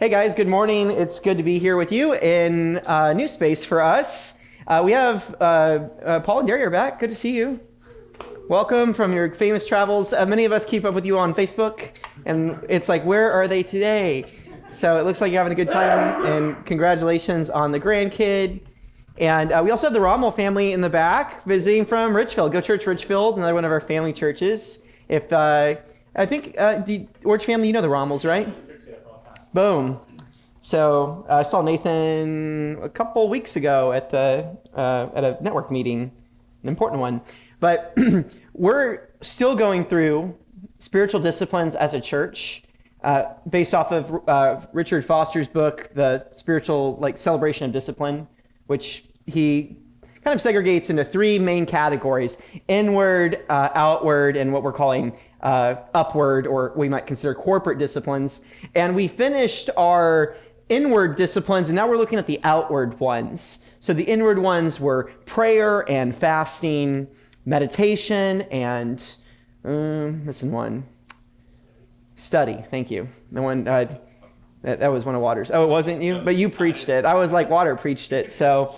Hey guys, good morning. It's good to be here with you in a new space for us. We have Paul and Derry are back. Good to see you. Welcome from your famous travels. Many of us keep up with you on Facebook, and it's like, where are they today? So it looks like you're having a good time, and congratulations on the grandkid. And we also have the Rommel family in the back visiting from Richfield. Go Church Richfield, another one of our family churches. If I think, Orange family, you know the Rommels, right? Boom. So I saw Nathan a couple weeks ago at a network meeting, an important one. But we're still going through spiritual disciplines as a church, based off of Richard Foster's book, The Spiritual Celebration of Discipline, which he kind of segregates into three main categories: inward, outward, and what we're calling upward, or we might consider corporate disciplines. And we finished our inward disciplines, and now we're looking at the outward ones. So the inward ones were prayer and fasting, meditation, and missing one. Study. Thank you. The one that was one of Waters. Oh, it wasn't you, but you preached it. I was like, Water preached it. So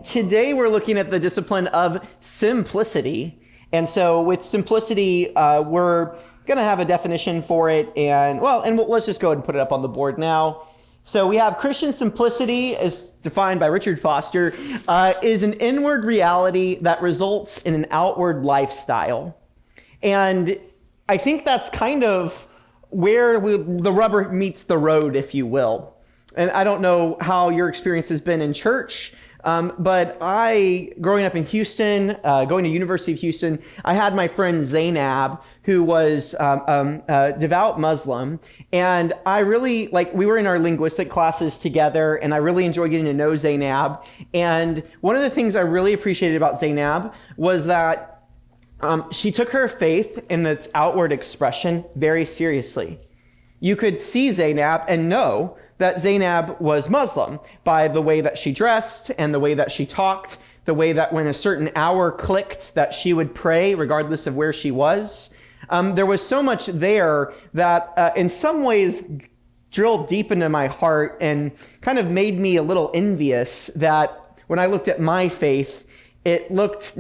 today we're looking at the discipline of simplicity. And so with simplicity, we're going to have a definition for it. And let's just go ahead and put it up on the board now. So we have Christian simplicity, as defined by Richard Foster, is an inward reality that results in an outward lifestyle. And I think that's kind of where the rubber meets the road, if you will. And I don't know how your experience has been in church, but growing up in Houston, going to University of Houston, I had my friend Zainab, who was a devout Muslim, and I really, we were in our linguistic classes together, and I really enjoyed getting to know Zainab. And one of the things I really appreciated about Zainab was that she took her faith in its outward expression very seriously. You could see Zainab and know that Zainab was Muslim by the way that she dressed and the way that she talked, the way that when a certain hour clicked that she would pray regardless of where she was. There was so much there that in some ways drilled deep into my heart and kind of made me a little envious that when I looked at my faith, it looked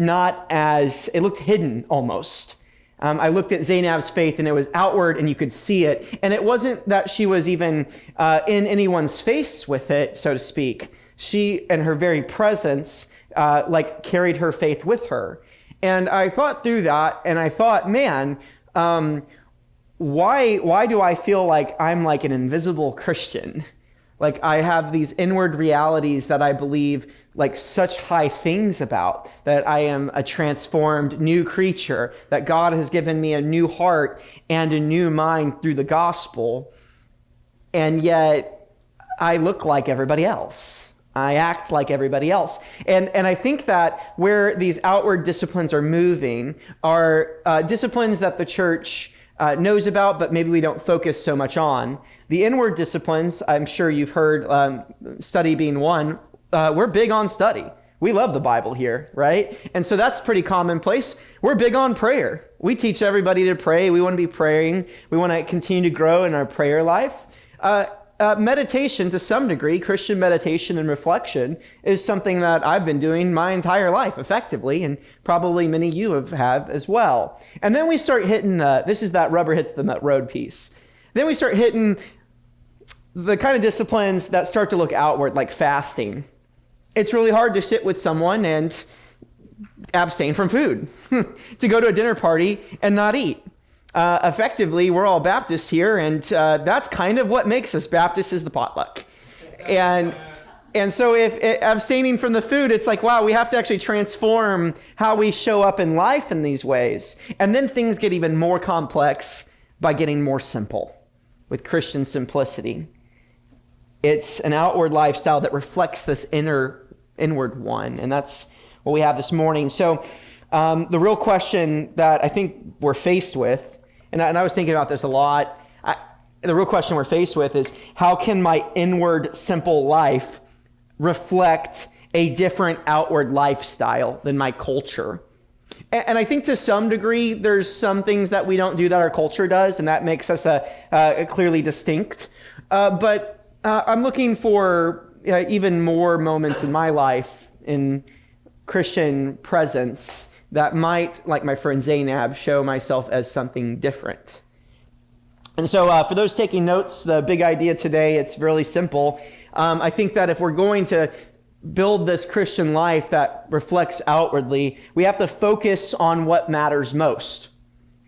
hidden almost. I looked at Zainab's faith and it was outward and you could see it. And it wasn't that she was even in anyone's face with it, so to speak. She and her very presence carried her faith with her. And I thought through that and I thought, man, why do I feel like I'm like an invisible Christian? Like I have these inward realities that I believe such high things about, that I am a transformed new creature, that God has given me a new heart and a new mind through the gospel. And yet I look like everybody else. I act like everybody else. And I think that where these outward disciplines are moving are disciplines that the church knows about, but maybe we don't focus so much on. The inward disciplines, I'm sure you've heard, study being one, we're big on study. We love the Bible here, right? And so that's pretty commonplace. We're big on prayer. We teach everybody to pray. We want to be praying. We want to continue to grow in our prayer life. Meditation, to some degree, Christian meditation and reflection is something that I've been doing my entire life effectively, and probably many of you have as well. And then we start hitting this is that rubber hits the road piece. Then we start hitting the kind of disciplines that start to look outward, like fasting. It's really hard to sit with someone and abstain from food, to go to a dinner party and not eat. Effectively, we're all Baptists here, and that's kind of what makes us Baptists, is the potluck. And so if abstaining from the food, it's like, wow, we have to actually transform how we show up in life in these ways. And then things get even more complex by getting more simple with Christian simplicity. It's an outward lifestyle that reflects this inward one, and that's what we have this morning. So the real question that I think we're faced with, and I was thinking about this a lot, the real question we're faced with is, how can my inward simple life reflect a different outward lifestyle than my culture? And I think to some degree, there's some things that we don't do that our culture does, and that makes us clearly distinct. but I'm looking for even more moments in my life in Christian presence that might, like my friend Zainab, show myself as something different. And so for those taking notes, the big idea today, it's really simple. I think that if we're going to build this Christian life that reflects outwardly, we have to focus on what matters most.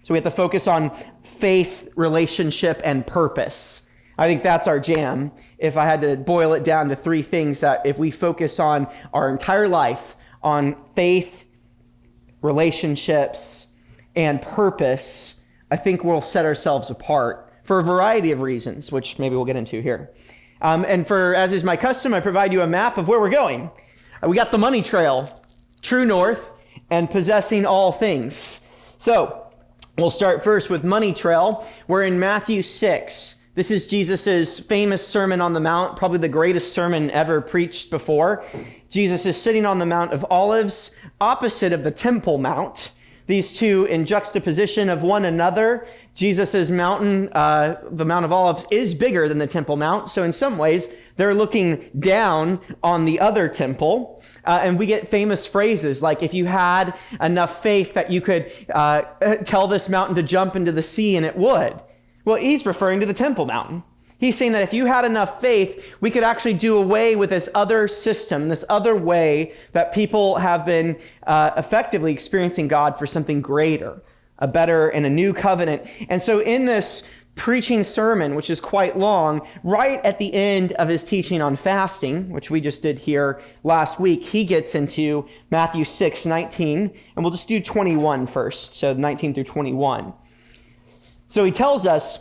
So we have to focus on faith, relationship, and purpose. I think that's our jam. If I had to boil it down to three things, that if we focus on our entire life on faith, relationships, and purpose, I think we'll set ourselves apart for a variety of reasons, which maybe we'll get into here. And as is my custom, I provide you a map of where we're going. We got the money trail, true north, and possessing all things. So we'll start first with money trail. We're in Matthew 6. This is Jesus's famous Sermon on the Mount, probably the greatest sermon ever preached before. Jesus is sitting on the Mount of Olives, opposite of the Temple Mount. These two in juxtaposition of one another. Jesus's mountain, the Mount of Olives, is bigger than the Temple Mount. So in some ways, they're looking down on the other temple. And we get famous phrases like, if you had enough faith that you could tell this mountain to jump into the sea and it would. Well, he's referring to the Temple Mountain. He's saying that if you had enough faith, we could actually do away with this other system, this other way that people have been effectively experiencing God for something greater, a better and a new covenant. And so in this preaching sermon, which is quite long, right at the end of his teaching on fasting, which we just did here last week, he gets into Matthew 6:19, and we'll just do 21 first, so 19 through 21. So he tells us,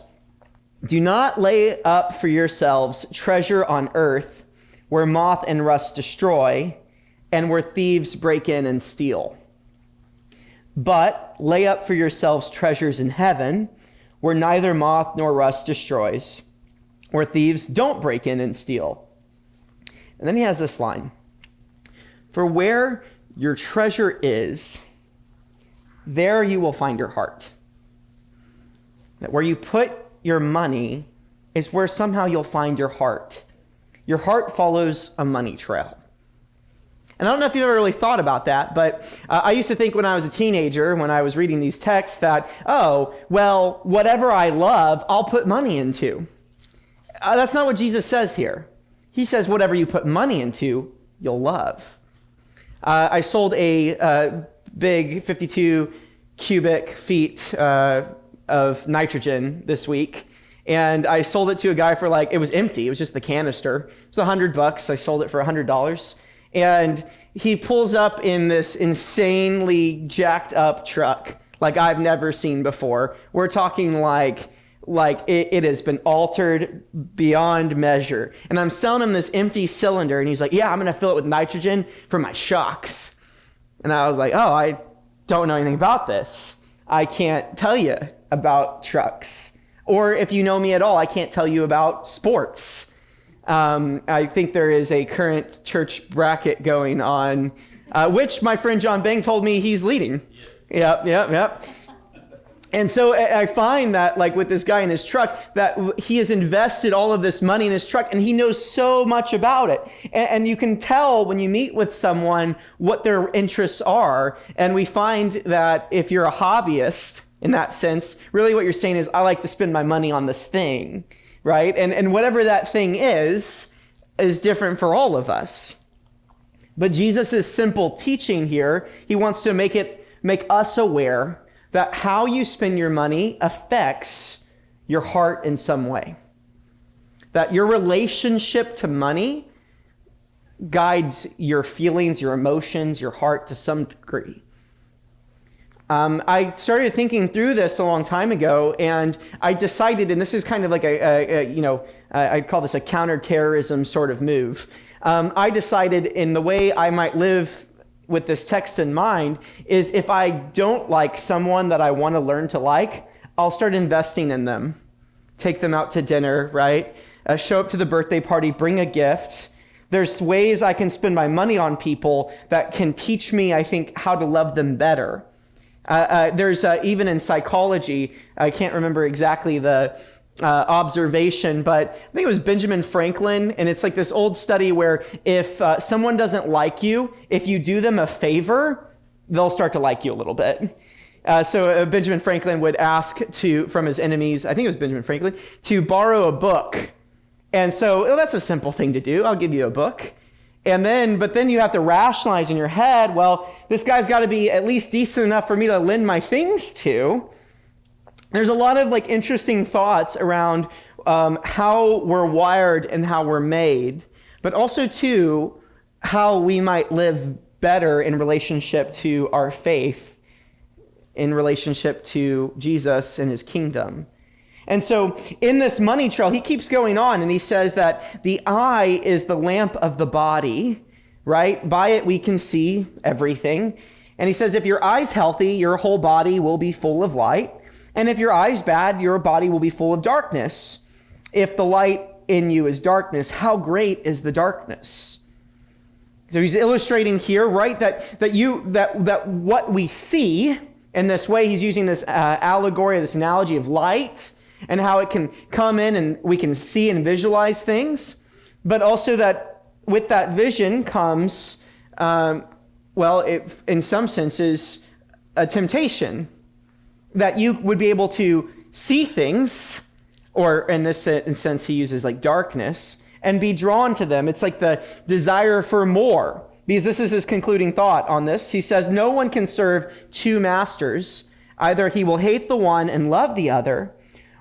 do not lay up for yourselves treasure on earth where moth and rust destroy and where thieves break in and steal. But lay up for yourselves treasures in heaven where neither moth nor rust destroys, where thieves don't break in and steal. And then he has this line, for where your treasure is, there you will find your heart. That where you put your money is where somehow you'll find your heart. Your heart follows a money trail. And I don't know if you've ever really thought about that, but I used to think when I was a teenager, when I was reading these texts, that, oh, well, whatever I love, I'll put money into. That's not what Jesus says here. He says whatever you put money into, you'll love. I sold a big 52 cubic feet of nitrogen this week. And I sold it to a guy for it was empty. It was just the canister. It was $100. I sold it for $100. And he pulls up in this insanely jacked up truck like I've never seen before. We're talking like it has been altered beyond measure. And I'm selling him this empty cylinder. And he's like, yeah, I'm going to fill it with nitrogen for my shocks. And I was like, oh, I don't know anything about this. I can't tell you about trucks. Or if you know me at all, I can't tell you about sports. I think there is a current church bracket going on, which my friend John Bang told me he's leading. Yes. Yep. And so I find that with this guy in his truck, that he has invested all of this money in his truck and he knows so much about it. And you can tell when you meet with someone what their interests are. And we find that if you're a hobbyist, in that sense, really what you're saying is, I like to spend my money on this thing, right? And whatever that thing is different for all of us. But Jesus' simple teaching here, he wants to make us aware that how you spend your money affects your heart in some way. That your relationship to money guides your feelings, your emotions, your heart to some degree. I started thinking through this a long time ago, and I decided, and this is kind of like I'd call this a counterterrorism sort of move. I decided in the way I might live with this text in mind is if I don't like someone that I want to learn to like, I'll start investing in them. Take them out to dinner, right? Show up to the birthday party, bring a gift. There's ways I can spend my money on people that can teach me, I think, how to love them better. There's even in psychology, I can't remember exactly the observation, but I think it was Benjamin Franklin, and it's like this old study where if someone doesn't like you, if you do them a favor, they'll start to like you a little bit. So Benjamin Franklin would ask from his enemies, I think it was Benjamin Franklin, to borrow a book. And so that's a simple thing to do. I'll give you a book. But then you have to rationalize in your head, well, this guy's got to be at least decent enough for me to lend my things to. There's a lot of like interesting thoughts around how we're wired and how we're made, but also too, how we might live better in relationship to our faith, in relationship to Jesus and his kingdom. And so in this money trail, he keeps going on and he says that the eye is the lamp of the body, right? By it we can see everything. And he says if your eye's healthy, your whole body will be full of light. And if your eye's bad, your body will be full of darkness. If the light in you is darkness, how great is the darkness? So he's illustrating here, right, that what we see in this way, he's using this allegory, this analogy of light, and how it can come in and we can see and visualize things, but also that with that vision comes, in some senses, a temptation. That you would be able to see things, or in this sense he uses like darkness, and be drawn to them. It's like the desire for more. Because this is his concluding thought on this. He says, no one can serve two masters. Either he will hate the one and love the other,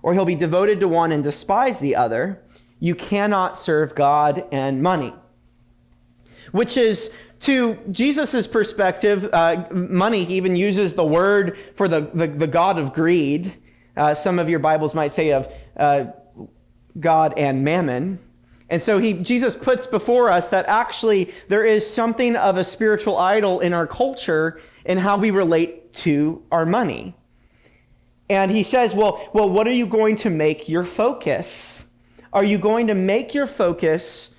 or he'll be devoted to one and despise the other. You cannot serve God and money. Which is, to Jesus' perspective, money, he even uses the word for the god of greed. Some of your Bibles might say of God and mammon. And so Jesus puts before us that actually there is something of a spiritual idol in our culture in how we relate to our money. And he says, well, what are you going to make your focus? Are you going to make your focus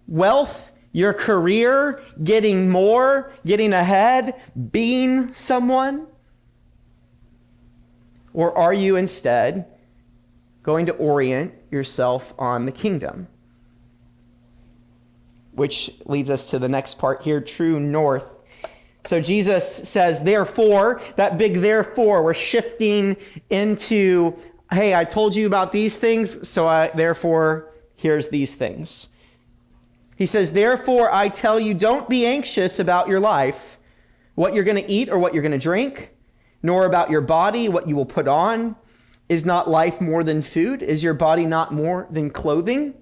wealth, your career, getting more, getting ahead, being someone? Or are you instead going to orient yourself on the kingdom? Which leads us to the next part here, true north. So Jesus says, therefore, that big therefore, we're shifting into, hey, I told you about these things, so therefore, here's these things. He says, therefore, I tell you, don't be anxious about your life, what you're going to eat or what you're going to drink, nor about your body, what you will put on. Is not life more than food? Is your body not more than clothing?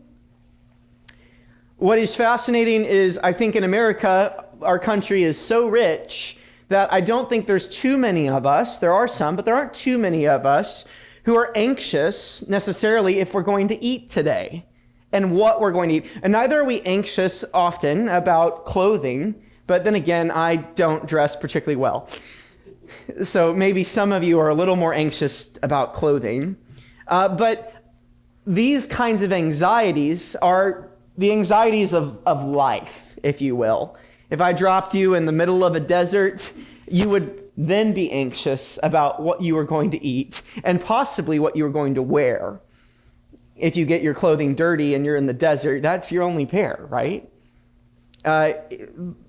What is fascinating is, I think in America, our country is so rich that I don't think there's too many of us. There are some, but there aren't too many of us who are anxious necessarily if we're going to eat today and what we're going to eat. And neither are we anxious often about clothing, but then again, I don't dress particularly well. So maybe some of you are a little more anxious about clothing. But these kinds of anxieties are the anxieties of life, if you will. If I dropped you in the middle of a desert, you would then be anxious about what you were going to eat and possibly what you were going to wear. If you get your clothing dirty and you're in the desert, that's your only pair, right?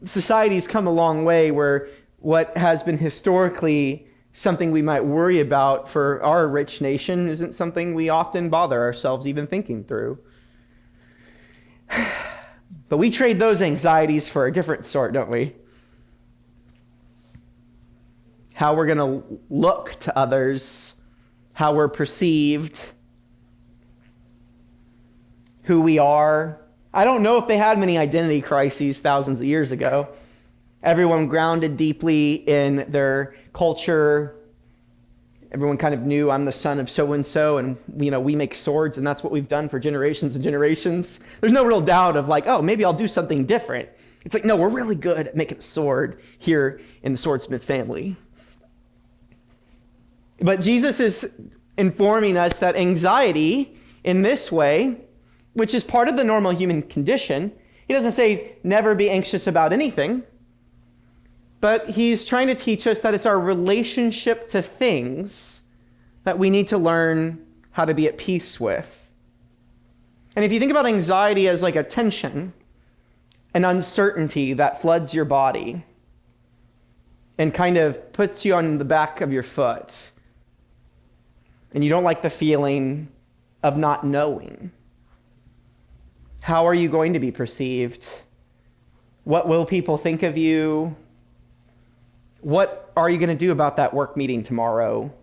Society's come a long way where what has been historically something we might worry about for our rich nation isn't something we often bother ourselves even thinking through. But we trade those anxieties for a different sort, don't we? How we're going to look to others, how we're perceived, who we are. I don't know if they had many identity crises thousands of years ago. Everyone grounded deeply in their culture. Everyone kind of knew I'm the son of so-and-so, and we make swords, and that's what we've done for generations and generations. There's no real doubt of like, oh, maybe I'll do something different. It's like, no, we're really good at making a sword here in the swordsmith family. But Jesus is informing us that anxiety in this way, which is part of the normal human condition, he doesn't say never be anxious about anything, but he's trying to teach us that it's our relationship to things that we need to learn how to be at peace with. And if you think about anxiety as like a tension, an uncertainty that floods your body and kind of puts you on the back of your foot, and you don't like the feeling of not knowing, how are you going to be perceived? What will people think of you? What are you going to do about that work meeting tomorrow?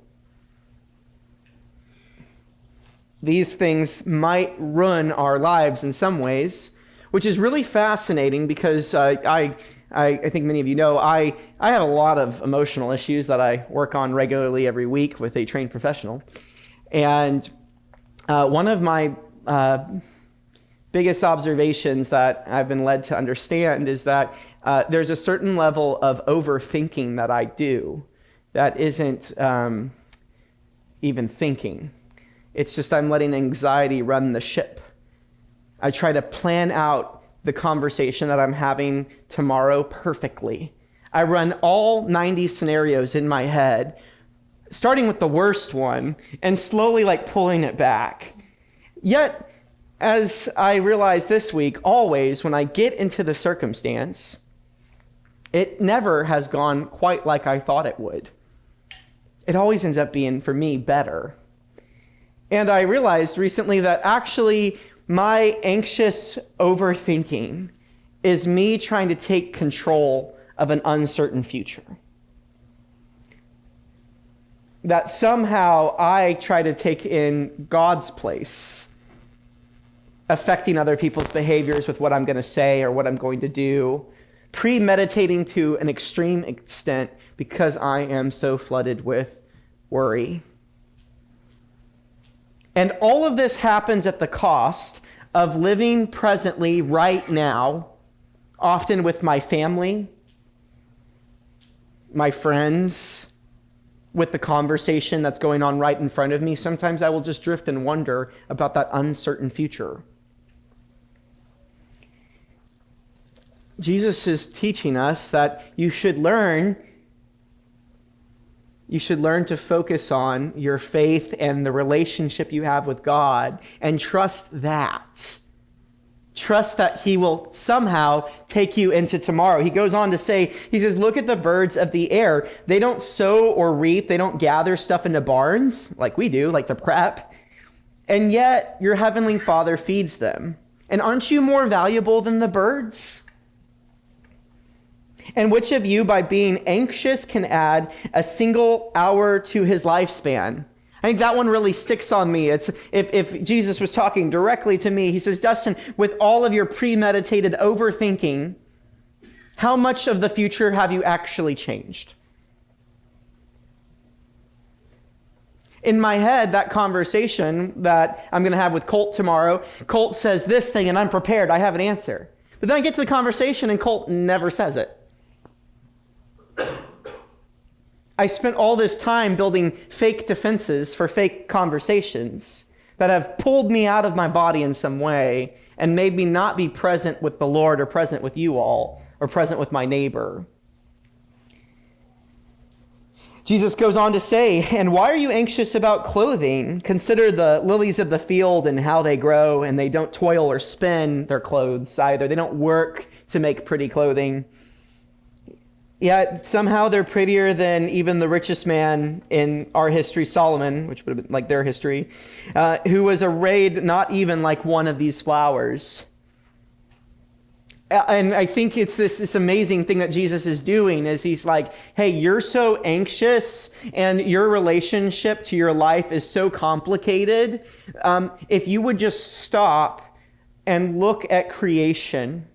These things might ruin our lives in some ways, which is really fascinating because I think many of you know, I have a lot of emotional issues that I work on regularly every week with a trained professional. And one of my biggest observations that I've been led to understand is that there's a certain level of overthinking that I do that isn't even thinking. It's just I'm letting anxiety run the ship. I try to plan out the conversation that I'm having tomorrow perfectly. I run all 90 scenarios in my head, starting with the worst one and slowly like pulling it back. Yet, as I realized this week, always when I get into the circumstance, it never has gone quite like I thought it would. It always ends up being, for me, better. And I realized recently that actually my anxious overthinking is me trying to take control of an uncertain future. That somehow I try to take in God's place, affecting other people's behaviors with what I'm going to say or what I'm going to do, premeditating to an extreme extent because I am so flooded with worry. And all of this happens at the cost of living presently right now, often with my family, my friends, with the conversation that's going on right in front of me. Sometimes I will just drift and wonder about that uncertain future. Jesus is teaching us that you should learn to focus on your faith and the relationship you have with God and trust that. Trust that he will somehow take you into tomorrow. He goes on to say, he says, look at the birds of the air. They don't sow or reap. They don't gather stuff into barns like we do, like the prep. And yet your heavenly Father feeds them. And aren't you more valuable than the birds? And which of you, by being anxious, can add a single hour to his lifespan? I think that one really sticks on me. It's if Jesus was talking directly to me, he says, Dustin, with all of your premeditated overthinking, how much of the future have you actually changed? In my head, that conversation that I'm going to have with Colt tomorrow, Colt says this thing and I'm prepared. I have an answer. But then I get to the conversation and Colt never says it. I spent all this time building fake defenses for fake conversations that have pulled me out of my body in some way and made me not be present with the Lord or present with you all or present with my neighbor. Jesus goes on to say, and why are you anxious about clothing? Consider the lilies of the field and how they grow, and they don't toil or spin their clothes either. They don't work to make pretty clothing. Yet somehow they're prettier than even the richest man in our history, Solomon, which would have been like their history, who was arrayed not even like one of these flowers. And I think it's this amazing thing that Jesus is doing is he's like, hey, you're so anxious and your relationship to your life is so complicated. If you would just stop and look at creation,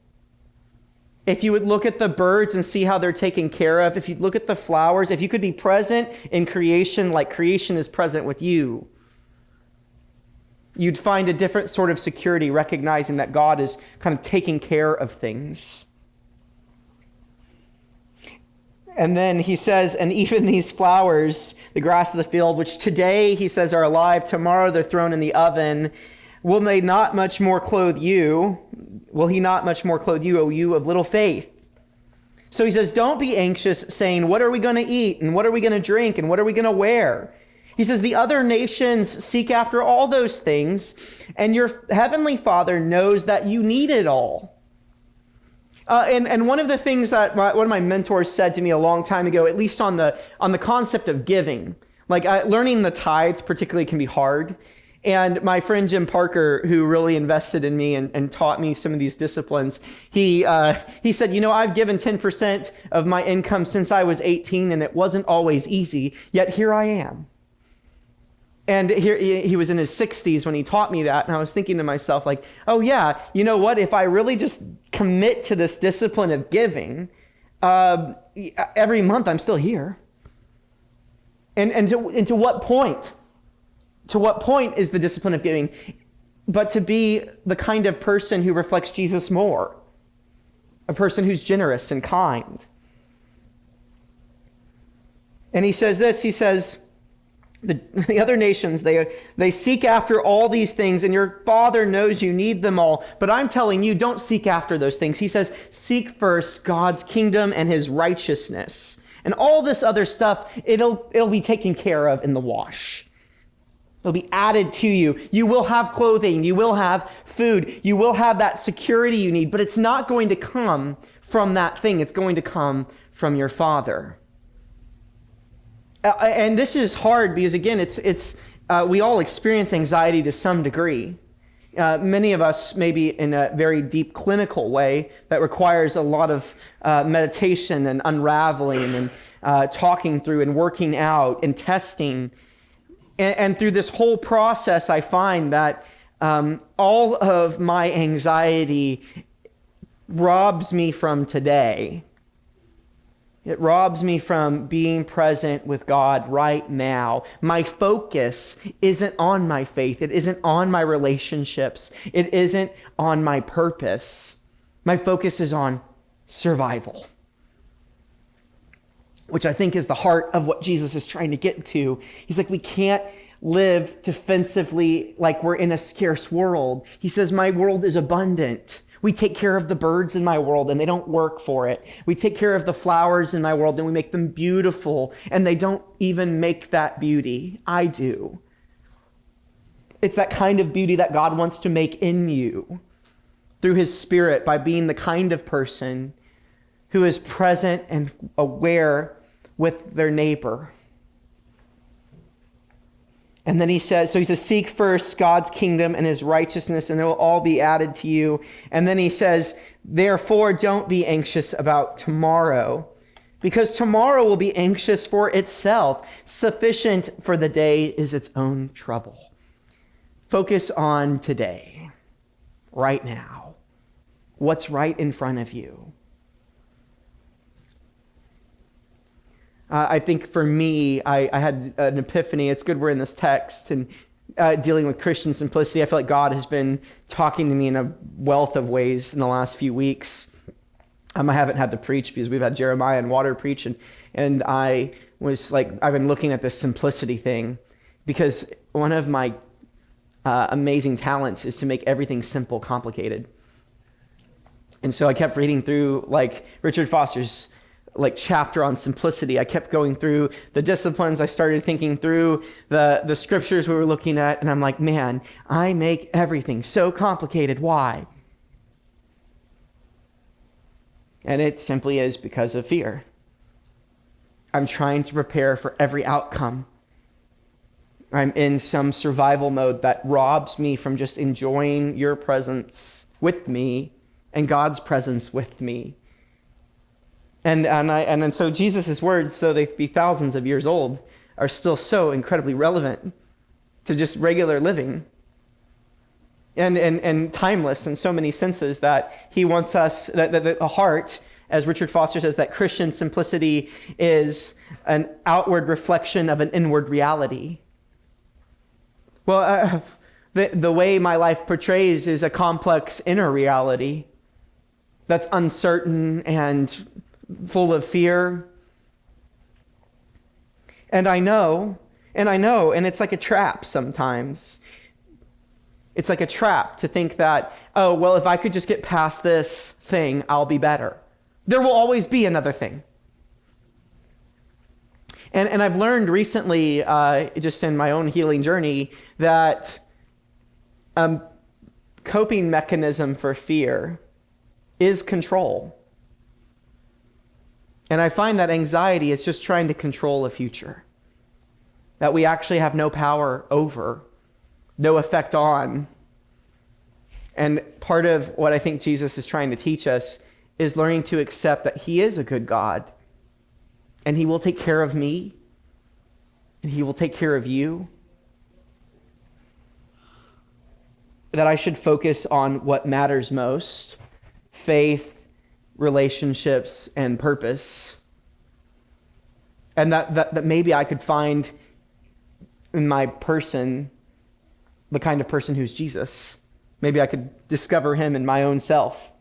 if you would look at the birds and see how they're taken care of, if you look at the flowers, if you could be present in creation like creation is present with you, you'd find a different sort of security, recognizing that God is kind of taking care of things. And then he says, and even these flowers, the grass of the field, which today he says are alive, tomorrow they're thrown in the oven, will they not much more clothe you? Will he not much more clothe you, O you of little faith? So he says, don't be anxious, saying, what are we going to eat? And what are we going to drink? And what are we going to wear? He says, the other nations seek after all those things, and your heavenly Father knows that you need it all. And one of the things that one of my mentors said to me a long time ago, at least on the concept of giving, like learning the tithe particularly can be hard. And my friend Jim Parker, who really invested in me and taught me some of these disciplines, he said, I've given 10% of my income since I was 18, and it wasn't always easy, yet here I am. And here he was in his 60s when he taught me that, and I was thinking to myself, like, oh yeah, you know what? If I really just commit to this discipline of giving, every month I'm still here. And to what point? To what point is the discipline of giving? But to be the kind of person who reflects Jesus more. A person who's generous and kind. And he says this, he says, the other nations, they seek after all these things, and your Father knows you need them all. But I'm telling you, don't seek after those things. He says, seek first God's kingdom and his righteousness. And all this other stuff, it'll be taken care of in the wash. It'll be added to you. You will have clothing. You will have food. You will have that security you need. But it's not going to come from that thing. It's going to come from your Father. And this is hard because, again, we all experience anxiety to some degree. Many of us maybe in a very deep clinical way that requires a lot of meditation and unraveling and talking through and working out and testing. And through this whole process, I find that all of my anxiety robs me from today. It robs me from being present with God right now. My focus isn't on my faith. It isn't on my relationships. It isn't on my purpose. My focus is on survival, which I think is the heart of what Jesus is trying to get to. He's like, we can't live defensively like we're in a scarce world. He says, my world is abundant. We take care of the birds in my world and they don't work for it. We take care of the flowers in my world and we make them beautiful and they don't even make that beauty. I do. It's that kind of beauty that God wants to make in you through his Spirit by being the kind of person who is present and aware with their neighbor. And then he says, seek first God's kingdom and his righteousness, and it will all be added to you. And then he says, therefore, don't be anxious about tomorrow, because tomorrow will be anxious for itself. Sufficient for the day is its own trouble. Focus on today, right now. What's right in front of you? I think for me, I had an epiphany. It's good we're in this text and dealing with Christian simplicity. I feel like God has been talking to me in a wealth of ways in the last few weeks. I haven't had to preach because we've had Jeremiah and Water preach. And I was like, I've been looking at this simplicity thing because one of my amazing talents is to make everything simple complicated. And so I kept reading through like Richard Foster's chapter on simplicity. I kept going through the disciplines. I started thinking through the scriptures we were looking at, and I'm like, man, I make everything so complicated. Why? And it simply is because of fear. I'm trying to prepare for every outcome. I'm in some survival mode that robs me from just enjoying your presence with me and God's presence with me. And so Jesus' words, though they be thousands of years old, are still so incredibly relevant to just regular living and timeless in so many senses that he wants us, that the heart, as Richard Foster says, that Christian simplicity is an outward reflection of an inward reality. Well, the way my life portrays is a complex inner reality that's uncertain and full of fear. And I know, and it's like a trap sometimes. It's like a trap to think that, oh, well, if I could just get past this thing, I'll be better. There will always be another thing. And I've learned recently, just in my own healing journey, that coping mechanism for fear is control. And I find that anxiety is just trying to control a future that we actually have no power over, no effect on. And part of what I think Jesus is trying to teach us is learning to accept that he is a good God, and he will take care of me, and he will take care of you. That I should focus on what matters most: faith, relationships, and purpose. And that maybe I could find in my person the kind of person who's Jesus. Maybe I could discover him in my own self.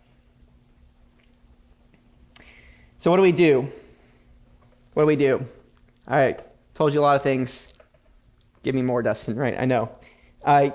So what do we do? What do we do? All right, told you a lot of things. Give me more, Dustin. Right, I know.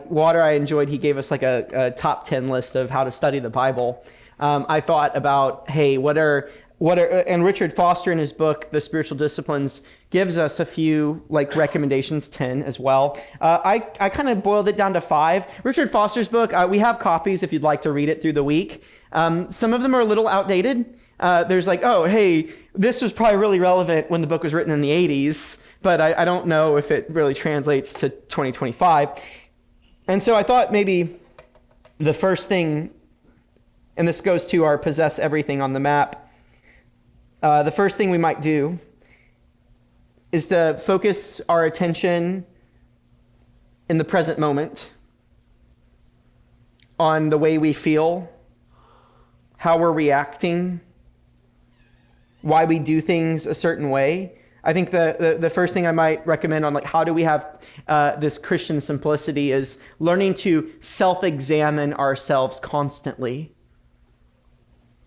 Water I enjoyed, he gave us like a top 10 list of how to study the Bible. I thought about, hey, and Richard Foster in his book, The Spiritual Disciplines, gives us a few like recommendations, 10 as well. I kind of boiled it down to 5. Richard Foster's book, we have copies if you'd like to read it through the week. Some of them are a little outdated. There's like, oh, hey, this was probably really relevant when the book was written in the 80s, but I don't know if it really translates to 2025. And so I thought maybe the first thing, and this goes to our possess everything on the map, the first thing we might do is to focus our attention in the present moment on the way we feel, how we're reacting, why we do things a certain way. I think the first thing I might recommend on like how do we have this Christian simplicity is learning to self-examine ourselves constantly.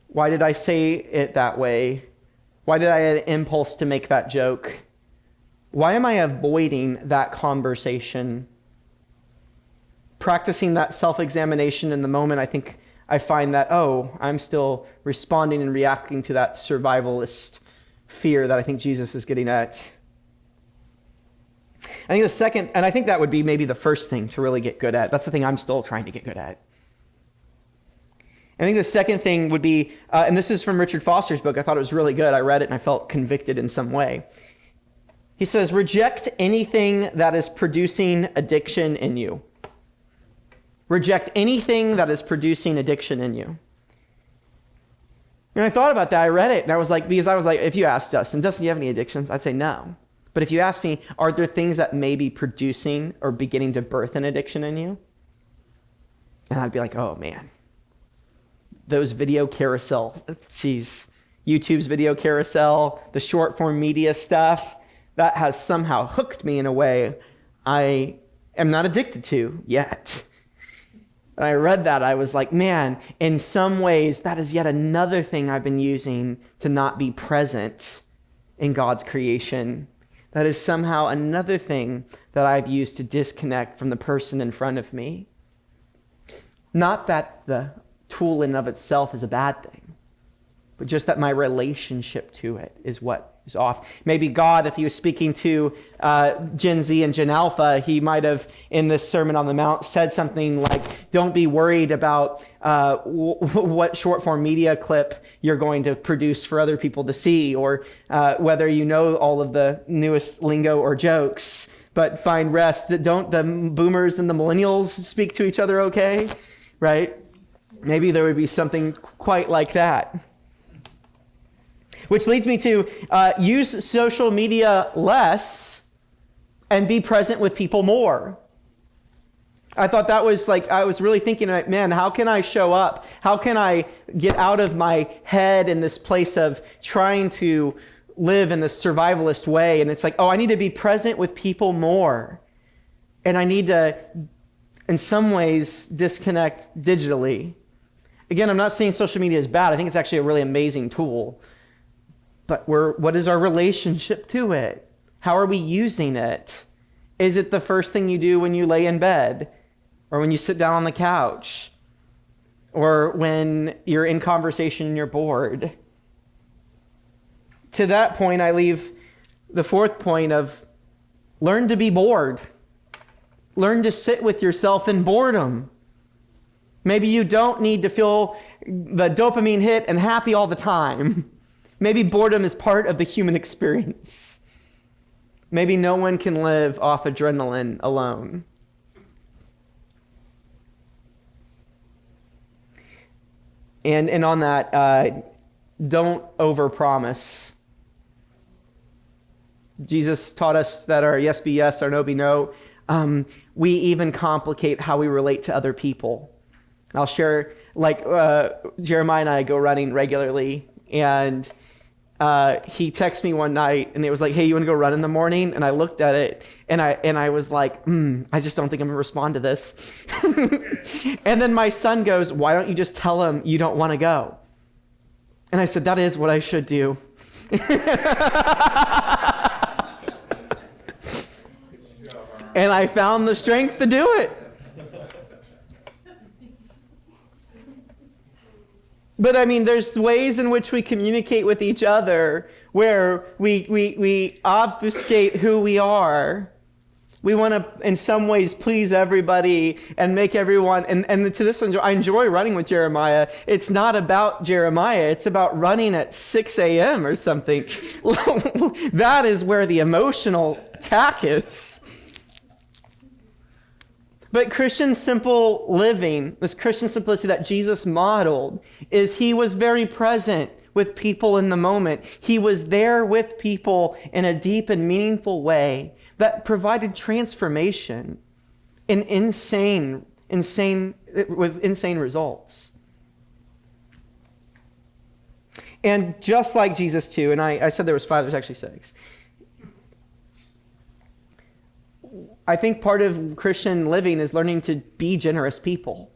Why did I say it that way? Why did I have an impulse to make that joke? Why am I avoiding that conversation? Practicing that self-examination in the moment, I think I find that, I'm still responding and reacting to that survivalist fear that I think Jesus is getting at. I think the second, and I think that would be maybe the first thing to really get good at. That's the thing I'm still trying to get good at. I think the second thing would be, and this is from Richard Foster's book. I thought it was really good. I read it and I felt convicted in some way. He says, reject anything that is producing addiction in you. Reject anything that is producing addiction in you. And I thought about that. I read it and I was like, if you asked Dustin, do you have any addictions? I'd say no. But if you ask me, are there things that may be producing or beginning to birth an addiction in you? And I'd be like, oh man, those video carousel, YouTube's video carousel, the short form media stuff, that has somehow hooked me in a way I am not addicted to yet. And I read that, I was like, man, in some ways, that is yet another thing I've been using to not be present in God's creation. That is somehow another thing that I've used to disconnect from the person in front of me. Not that the tool in and of itself is a bad thing, but just that my relationship to it is what is off. Maybe God, if he was speaking to Gen Z and Gen Alpha, he might have, in this Sermon on the Mount, said something like, don't be worried about what short form media clip you're going to produce for other people to see, or whether you know all of the newest lingo or jokes, but find rest. Don't the boomers and the millennials speak to each other okay? Right? Maybe there would be something quite like that. Which leads me to use social media less and be present with people more. I thought that was like, I was really thinking, man, how can I show up? How can I get out of my head in this place of trying to live in this survivalist way? And it's like, I need to be present with people more. And I need to, in some ways, disconnect digitally. Again, I'm not saying social media is bad. I think it's actually a really amazing tool. But what is our relationship to it? How are we using it? Is it the first thing you do when you lay in bed? Or when you sit down on the couch? Or when you're in conversation and you're bored? To that point, I leave The fourth point of learn to be bored. Learn to sit with yourself in boredom. Maybe you don't need to feel the dopamine hit and happy all the time. Maybe boredom is part of the human experience. Maybe no one can live off adrenaline alone. And on that, don't overpromise. Jesus taught us that our yes be yes, our no be no. We even complicate how we relate to other people. I'll share, Jeremiah and I go running regularly, and he texted me one night, and it was like, hey, you want to go run in the morning? And I looked at it, and I was like, I just don't think I'm going to respond to this. And then my son goes, why don't you just tell him you don't want to go? And I said, that is what I should do. And I found the strength to do it. But I mean, there's ways in which we communicate with each other where we obfuscate who we are. We want to, in some ways, please everybody and make everyone, and to this, I enjoy running with Jeremiah. It's not about Jeremiah. It's about running at 6 a.m. or something. That is where the emotional attack is. But Christian simple living, this Christian simplicity that Jesus modeled, is he was very present with people in the moment. He was there with people in a deep and meaningful way that provided transformation in insane results. And just like Jesus too, and I said there was 5, there's actually 6. I think part of Christian living is learning to be generous people.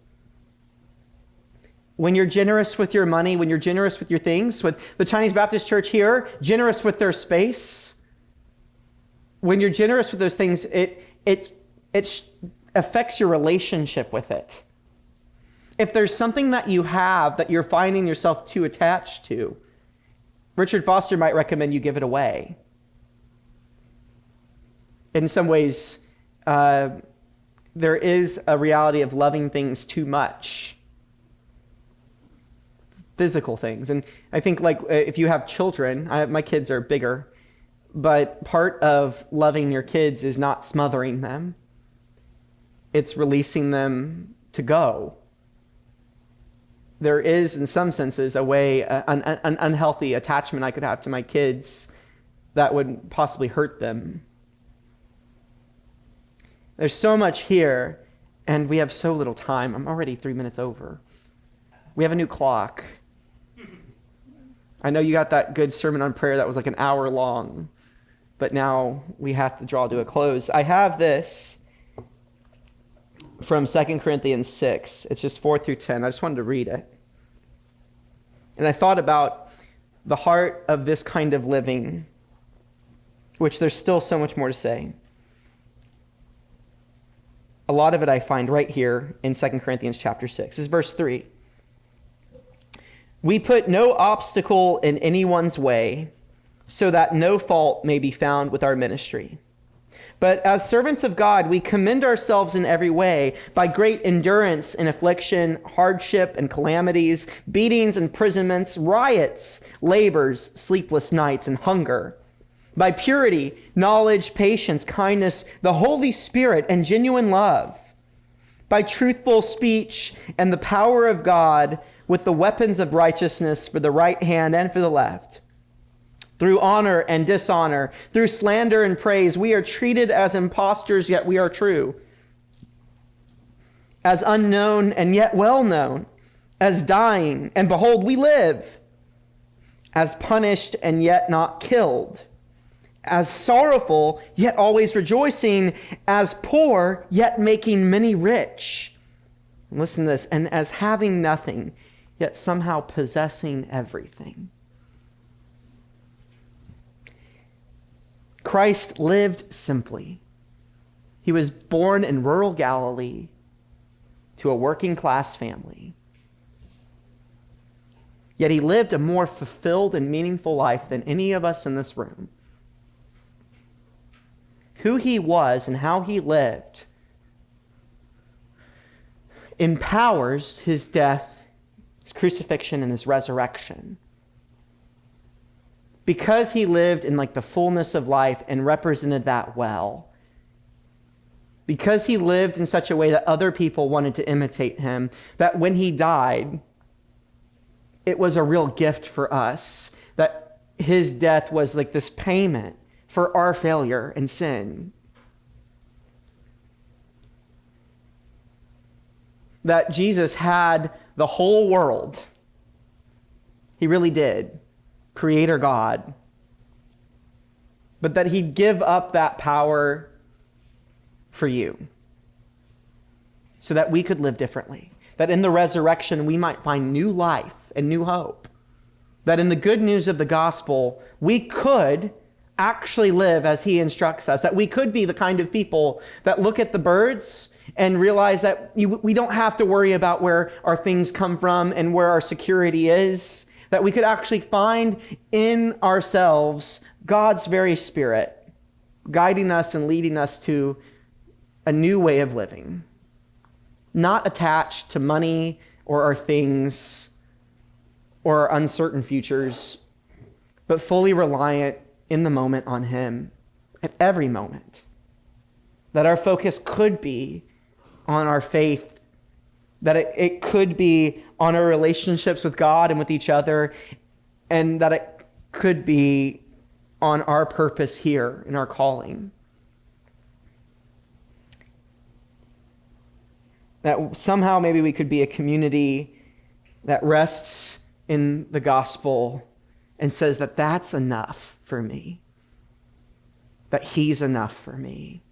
When you're generous with your money, when you're generous with your things, with the Chinese Baptist Church here, generous with their space. When you're generous with those things, it affects your relationship with it. If there's something that you have that you're finding yourself too attached to, Richard Foster might recommend you give it away. In some ways, there is a reality of loving things too much. Physical things. And I think if you have children, my kids are bigger, but part of loving your kids is not smothering them. It's releasing them to go. There is, in some senses, a way, an unhealthy attachment I could have to my kids that would possibly hurt them. There's so much here, and we have so little time. I'm already 3 minutes over. We have a new clock. I know you got that good sermon on prayer that was like an hour long, but now we have to draw to a close. I have this from 2 Corinthians 6. It's just 4 through 10. I just wanted to read it. And I thought about the heart of this kind of living, which there's still so much more to say. A lot of it I find right here in 2 Corinthians chapter 6. This is verse 3. We put no obstacle in anyone's way, so that no fault may be found with our ministry. But as servants of God, we commend ourselves in every way by great endurance in affliction, hardship and calamities, beatings, imprisonments, riots, labors, sleepless nights, and hunger. By purity, knowledge, patience, kindness, the Holy Spirit, and genuine love. By truthful speech and the power of God with the weapons of righteousness for the right hand and for the left. Through honor and dishonor, through slander and praise, we are treated as impostors, yet we are true. As unknown and yet well known. As dying, and behold, we live. As punished and yet not killed. As sorrowful, yet always rejoicing. As poor, yet making many rich. And listen to this. And as having nothing, yet somehow possessing everything. Christ lived simply. He was born in rural Galilee to a working class family. Yet he lived a more fulfilled and meaningful life than any of us in this room. who he was and how he lived empowers his death, his crucifixion, and his resurrection. Because he lived in like the fullness of life and represented that well, because he lived in such a way that other people wanted to imitate him, that when he died, it was a real gift for us, that his death was like this payment for our failure and sin. That Jesus had the whole world. He really did. Creator God. But that he'd give up that power for you so that we could live differently. That in the resurrection we might find new life and new hope. That in the good news of the gospel we could actually live as he instructs us. That we could be the kind of people that look at the birds and realize that we don't have to worry about where our things come from and where our security is. That we could actually find in ourselves God's very Spirit guiding us and leading us to a new way of living. Not attached to money or our things or our uncertain futures, but fully reliant in the moment on him at every moment. That our focus could be on our faith, that it could be on our relationships with God and with each other, and that it could be on our purpose here in our calling. That somehow maybe we could be a community that rests in the gospel and says that that's enough for me, that he's enough for me,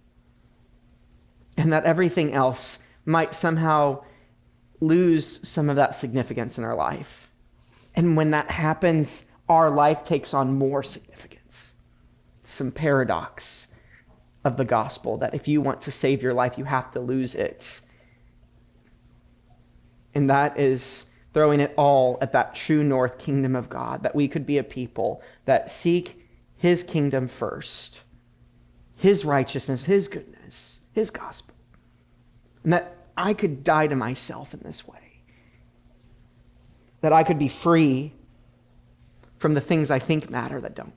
and that everything else might somehow lose some of that significance in our life. And when that happens, our life takes on more significance. Some paradox of the gospel, that if you want to save your life, you have to lose it. And that is throwing it all at that true north kingdom of God, that we could be a people that seek his kingdom first, his righteousness, his goodness, his gospel. And that I could die to myself in this way. That I could be free from the things I think matter that don't.